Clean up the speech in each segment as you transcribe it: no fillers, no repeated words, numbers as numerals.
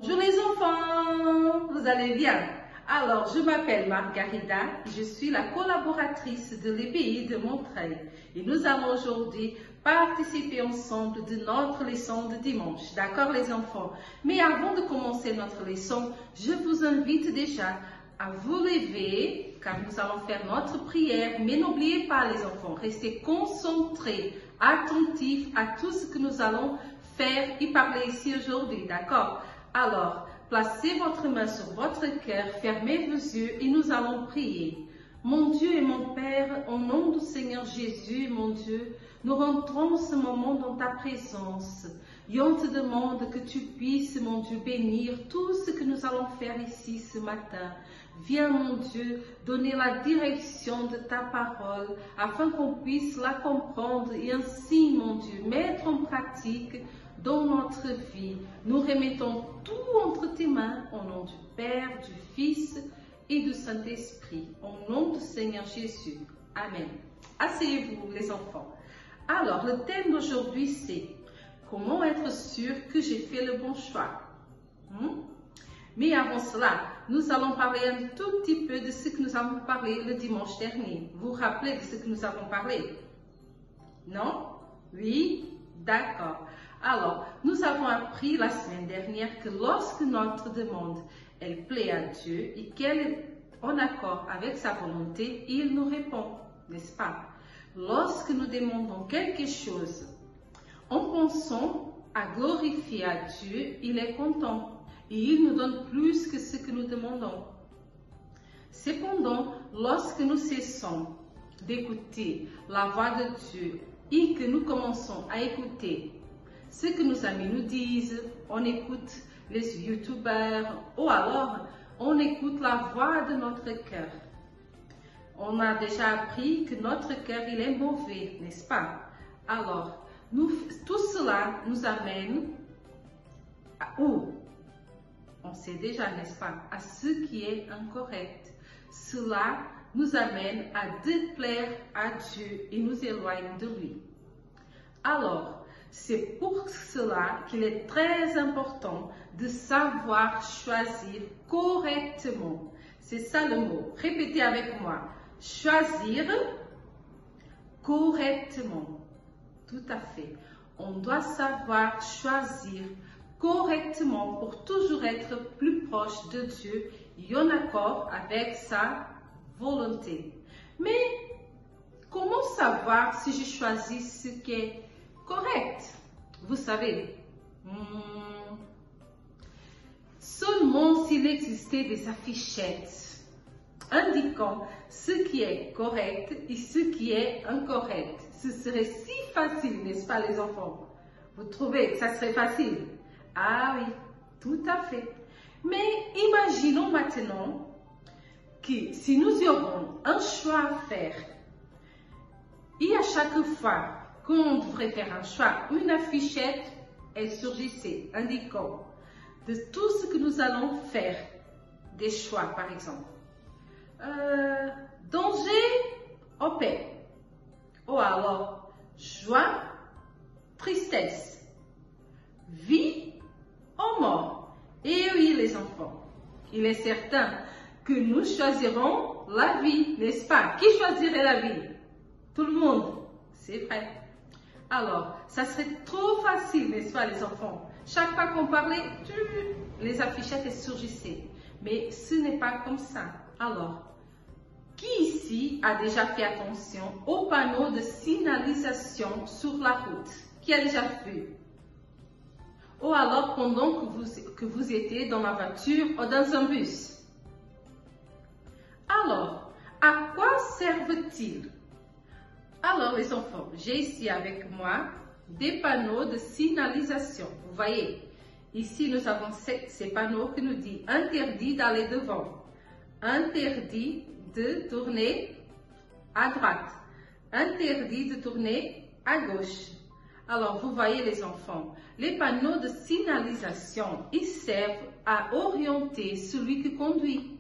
Bonjour les enfants, vous allez bien? Alors, je m'appelle Margarida, je suis la collaboratrice de l'EPI de Montreuil et nous allons aujourd'hui participer ensemble de notre leçon de dimanche. D'accord les enfants? Mais avant de commencer notre leçon, je vous invite déjà à vous lever car nous allons faire notre prière. Mais n'oubliez pas les enfants, restez concentrés, attentifs à tout ce que nous allons faire et parler ici aujourd'hui. D'accord? Alors, placez votre main sur votre cœur, fermez vos yeux et nous allons prier. Mon Dieu et mon Père, au nom du Seigneur Jésus, mon Dieu, nous rentrons ce moment dans ta présence. Et on te demande que tu puisses, mon Dieu, bénir tout ce que nous allons faire ici ce matin. Viens, mon Dieu, donner la direction de ta parole afin qu'on puisse la comprendre et ainsi, mon Dieu, mettre en pratique dans notre vie. Nous remettons tout entre tes mains au nom du Père, du Fils et du Saint-Esprit. Au nom du Seigneur Jésus. Amen. Asseyez-vous les enfants. Alors, le thème d'aujourd'hui c'est comment être sûr que j'ai fait le bon choix. Mais avant cela, nous allons parler un tout petit peu de ce que nous avons parlé le dimanche dernier. Vous vous rappelez de ce que nous avons parlé? Non? Oui? D'accord. Alors, nous avons appris la semaine dernière que lorsque notre demande, elle plaît à Dieu et qu'elle est en accord avec sa volonté, il nous répond, n'est-ce pas? Lorsque nous demandons quelque chose en pensant à glorifier à Dieu, il est content et il nous donne plus que ce que nous demandons. Cependant, lorsque nous cessons d'écouter la voix de Dieu et que nous commençons à écouter ce que nos amis nous disent, on écoute les youtubeurs ou alors on écoute la voix de notre cœur. On a déjà appris que notre cœur il est mauvais, n'est-ce pas? Alors, tout cela nous amène à où? On sait déjà, n'est-ce pas? À ce qui est incorrect. Cela nous amène à déplaire à Dieu et nous éloigne de lui. Alors, c'est pour cela qu'il est très important de savoir choisir correctement. C'est ça le mot. Répétez avec moi. Choisir correctement. Tout à fait. On doit savoir choisir correctement pour toujours être plus proche de Dieu et en accord avec sa volonté. Mais comment savoir si je choisis ce qui est correct? Vous savez, seulement s'il existait des affichettes indiquant ce qui est correct et ce qui est incorrect, ce serait si facile, n'est-ce pas les enfants? Vous trouvez que ça serait facile? Ah oui, tout à fait. Mais imaginons maintenant que si nous aurons un choix à faire et à chaque fois qu'on devrait faire un choix, une affichette, elle surgissait, indiquant de tout ce que nous allons faire, des choix par exemple. Danger ou paix, ou alors joie, tristesse, vie ou mort. Et oui les enfants, il est certain que nous choisirons la vie, n'est-ce pas? Qui choisirait la vie? Tout le monde, c'est vrai. Alors, ça serait trop facile, n'est-ce pas les enfants? Chaque fois qu'on parlait, les affichettes surgissaient. Mais ce n'est pas comme ça. Alors, qui ici a déjà fait attention aux panneaux de signalisation sur la route? Qui a déjà vu? Ou alors pendant que vous étiez dans la voiture ou dans un bus? Alors, à quoi servent-ils? Alors les enfants, j'ai ici avec moi des panneaux de signalisation. Vous voyez, ici nous avons ces panneaux qui nous disent interdit d'aller devant, interdit de tourner à droite, interdit de tourner à gauche. Alors vous voyez les enfants, les panneaux de signalisation, ils servent à orienter celui qui conduit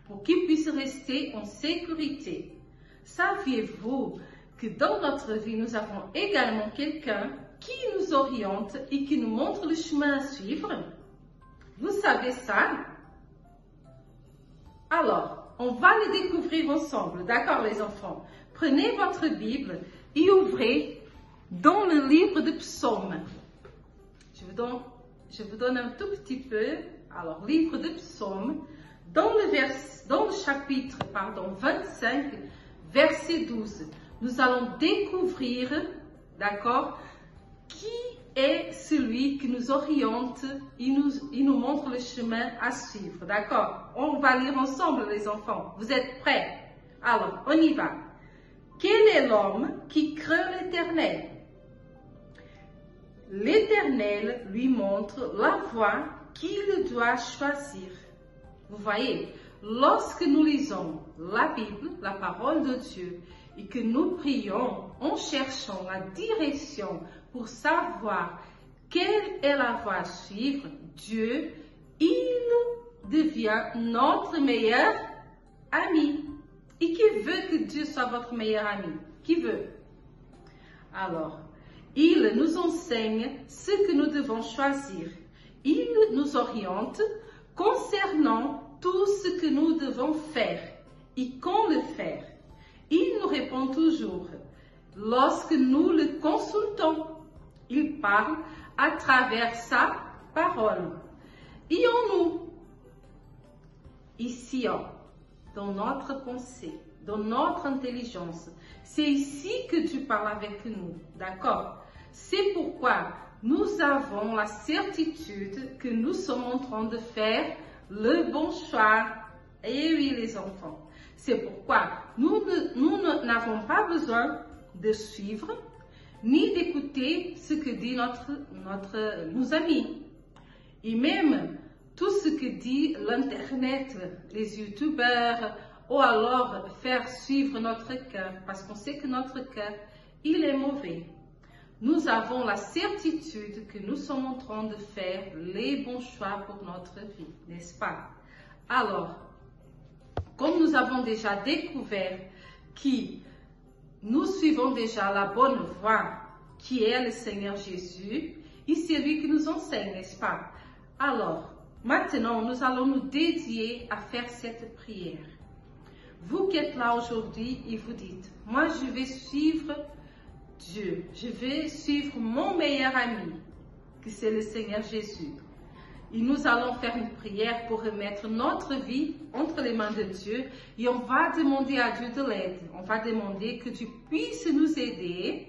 pour qu'il puisse rester en sécurité. Saviez-vous que dans notre vie, nous avons également quelqu'un qui nous oriente et qui nous montre le chemin à suivre? Vous savez ça? Alors, on va le découvrir ensemble, d'accord les enfants? Prenez votre Bible et ouvrez dans le livre de Psaumes. Je vous donne un tout petit peu. Alors, livre de Psaumes, dans le chapitre 25, verset 12. Nous allons découvrir, d'accord, qui est celui qui nous oriente, il nous montre le chemin à suivre, d'accord? On va lire ensemble les enfants. Vous êtes prêts? Alors, on y va. Quel est l'homme qui craint l'Éternel? L'Éternel lui montre la voie qu'il doit choisir. Vous voyez, lorsque nous lisons la Bible, la parole de Dieu, et que nous prions en cherchant la direction pour savoir quelle est la voie à suivre, Dieu, il devient notre meilleur ami. Et qui veut que Dieu soit votre meilleur ami? Qui veut? Alors, il nous enseigne ce que nous devons choisir. Il nous oriente concernant tout ce que nous devons faire et quand le faire. Il nous répond toujours lorsque nous le consultons. Il parle à travers sa parole. Et en nous, ici, dans notre pensée, dans notre intelligence, c'est ici que Dieu parle avec nous, d'accord? C'est pourquoi nous avons la certitude que nous sommes en train de faire le bon choix. Et oui, les enfants. C'est pourquoi nous n'avons pas besoin de suivre ni d'écouter ce que dit nos amis. Et même tout ce que dit l'Internet, les youtubeurs, ou alors faire suivre notre cœur, parce qu'on sait que notre cœur, il est mauvais. Nous avons la certitude que nous sommes en train de faire les bons choix pour notre vie, n'est-ce pas? Alors, comme nous avons déjà découvert que nous suivons déjà la bonne voie, qui est le Seigneur Jésus, et c'est lui qui nous enseigne, n'est-ce pas? Alors, maintenant, nous allons nous dédier à faire cette prière. Vous qui êtes là aujourd'hui et vous dites, moi je vais suivre Dieu, je vais suivre mon meilleur ami, que c'est le Seigneur Jésus. Et nous allons faire une prière pour remettre notre vie entre les mains de Dieu et on va demander à Dieu de l'aide. On va demander que Dieu puisse nous aider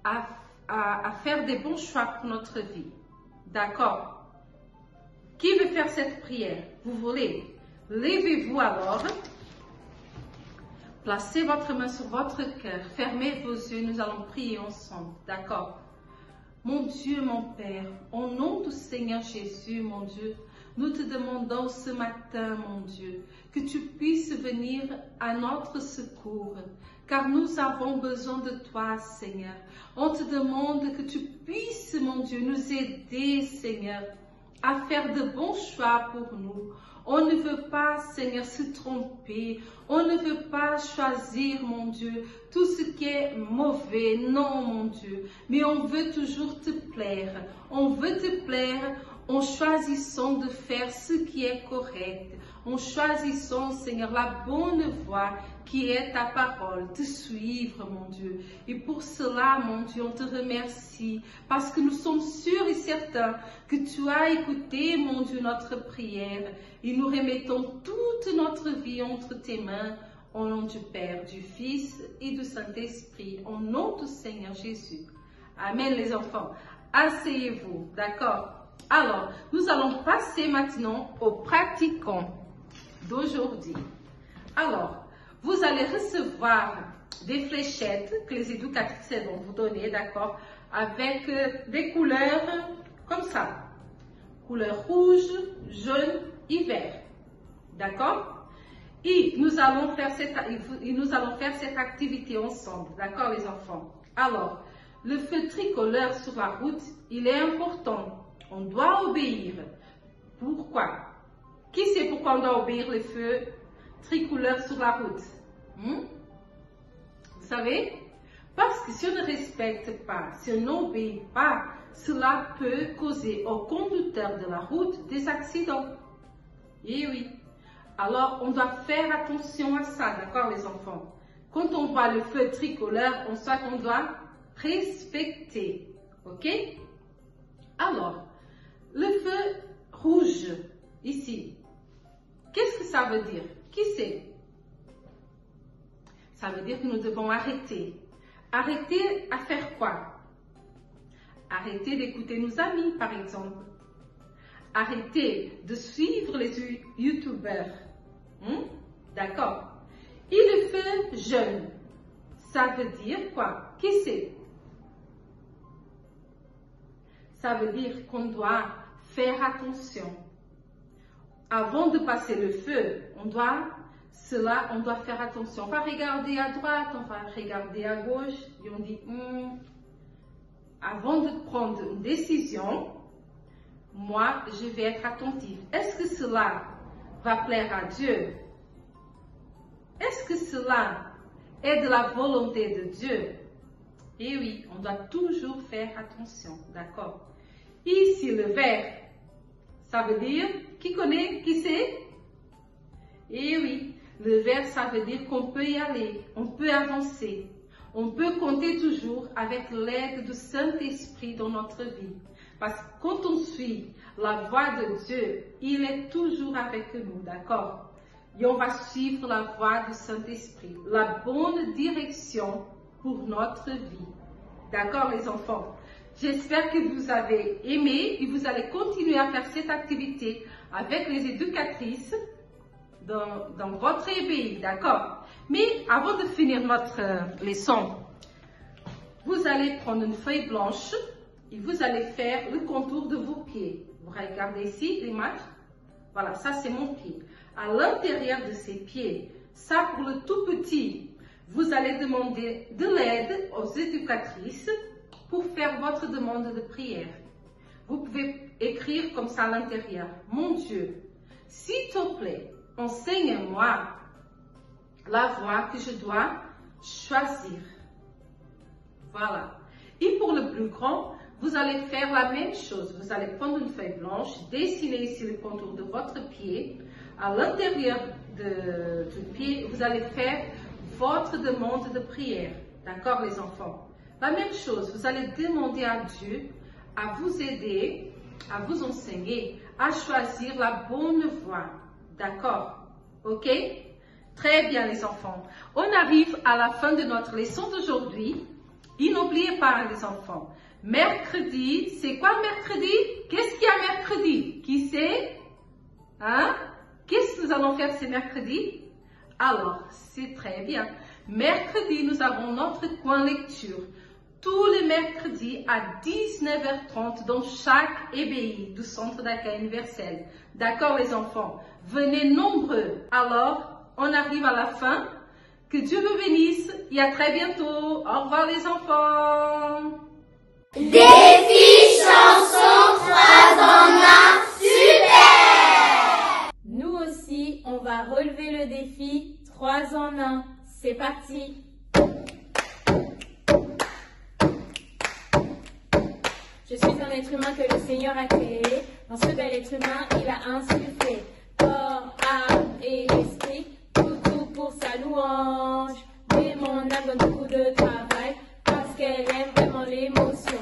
à faire des bons choix pour notre vie. D'accord? Qui veut faire cette prière? Vous voulez? Levez-vous alors. Placez votre main sur votre cœur. Fermez vos yeux. Nous allons prier ensemble. D'accord? Mon Dieu, mon Père, au nom du Seigneur Jésus, mon Dieu, nous te demandons ce matin, mon Dieu, que tu puisses venir à notre secours, car nous avons besoin de toi, Seigneur. On te demande que tu puisses, mon Dieu, nous aider, Seigneur, à faire de bons choix pour nous. On ne veut pas, Seigneur, se tromper. On ne veut pas choisir, mon Dieu, tout ce qui est mauvais. Non, mon Dieu. Mais on veut toujours te plaire. On veut te plaire en choisissant de faire ce qui est correct. En choisissant, Seigneur, la bonne voie qui est ta parole, te suivre, mon Dieu. Et pour cela, mon Dieu, on te remercie parce que nous sommes sûrs et certains que tu as écouté, mon Dieu, notre prière. Et nous remettons toute notre vie entre tes mains, au nom du Père, du Fils et du Saint-Esprit, au nom du Seigneur Jésus. Amen, les enfants. Asseyez-vous, d'accord? Alors, nous allons passer maintenant aux pratiquants d'aujourd'hui. Alors, vous allez recevoir des fléchettes que les éducatrices vont vous donner, d'accord, avec des couleurs comme ça. Couleur rouge, jaune et vert. D'accord? Et nous allons faire cette activité ensemble. D'accord, les enfants? Alors, le feu tricolore sur la route, il est important. On doit obéir. Pourquoi? Qui sait pourquoi on doit obéir le feu tricolore sur la route? Vous savez? Parce que si on ne respecte pas, si on n'obéit pas, cela peut causer aux conducteurs de la route des accidents. Et oui. Alors, on doit faire attention à ça, d'accord les enfants? Quand on voit le feu tricolore, on sait qu'on doit respecter. Ok? Alors, le feu rouge, ici, qu'est-ce que ça veut dire? Qui sait? Ça veut dire que nous devons arrêter. Arrêter à faire quoi? Arrêter d'écouter nos amis, par exemple. Arrêter de suivre les youtubeurs. D'accord? Et le feu jaune, ça veut dire quoi? Qui sait? Ça veut dire qu'on doit faire attention. Avant de passer le feu, on doit faire attention. On va regarder à droite, on va regarder à gauche et on dit, avant de prendre une décision, moi, je vais être attentive. Est-ce que cela va plaire à Dieu? Est-ce que cela est de la volonté de Dieu? Et oui, on doit toujours faire attention, d'accord? Ici, le vert, ça veut dire, qui connaît, qui sait? Et oui, le vert, ça veut dire qu'on peut y aller, on peut avancer. On peut compter toujours avec l'aide du Saint-Esprit dans notre vie. Parce que quand on suit la voie de Dieu, il est toujours avec nous, d'accord? Et on va suivre la voie du Saint-Esprit, la bonne direction pour notre vie. D'accord, les enfants? J'espère que vous avez aimé et vous allez continuer à faire cette activité avec les éducatrices dans votre pays, d'accord? Mais avant de finir notre leçon, vous allez prendre une feuille blanche et vous allez faire le contour de vos pieds. Vous regardez ici l'image. Voilà, ça c'est mon pied. À l'intérieur de ces pieds, ça pour le tout petit, vous allez demander de l'aide aux éducatrices pour faire votre demande de prière. Vous pouvez écrire comme ça à l'intérieur. Mon Dieu, s'il te plaît, enseigne-moi la voie que je dois choisir. Voilà. Et pour le plus grand, vous allez faire la même chose. Vous allez prendre une feuille blanche, dessiner ici le contour de votre pied. À l'intérieur du pied, vous allez faire votre demande de prière. D'accord, les enfants? La même chose, vous allez demander à Dieu à vous aider, à vous enseigner, à choisir la bonne voie. D'accord? Ok? Très bien, les enfants. On arrive à la fin de notre leçon d'aujourd'hui. Et n'oubliez pas, les enfants, mercredi, c'est quoi mercredi? Qu'est-ce qu'il y a mercredi? Qui sait? Hein? Qu'est-ce que nous allons faire ce mercredi? Alors, c'est très bien. Mercredi, nous avons notre coin lecture. Tous les mercredis à 19h30 dans chaque EBI du Centre d'accueil universel. D'accord, les enfants? Venez nombreux. Alors, on arrive à la fin. Que Dieu vous bénisse et à très bientôt. Au revoir, les enfants. Défi chanson 3 en 1, super! Nous aussi, on va relever le défi 3 en 1. C'est parti! Je suis un être humain que le Seigneur a créé. Dans ce bel être humain, il a insufflé corps, âme et esprit, tout pour sa louange. Mais mon âme donne beaucoup de travail parce qu'elle aime vraiment l'émotion.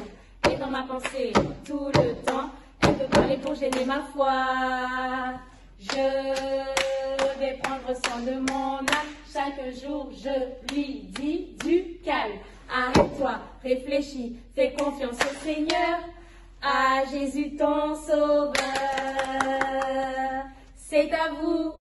Et dans ma pensée, tout le temps, elle peut parler pour gêner ma foi. Je vais prendre soin de mon âme. Chaque jour, je lui dis du calme. Arrête-toi, réfléchis, fais confiance au Seigneur, à Jésus ton sauveur. C'est à vous.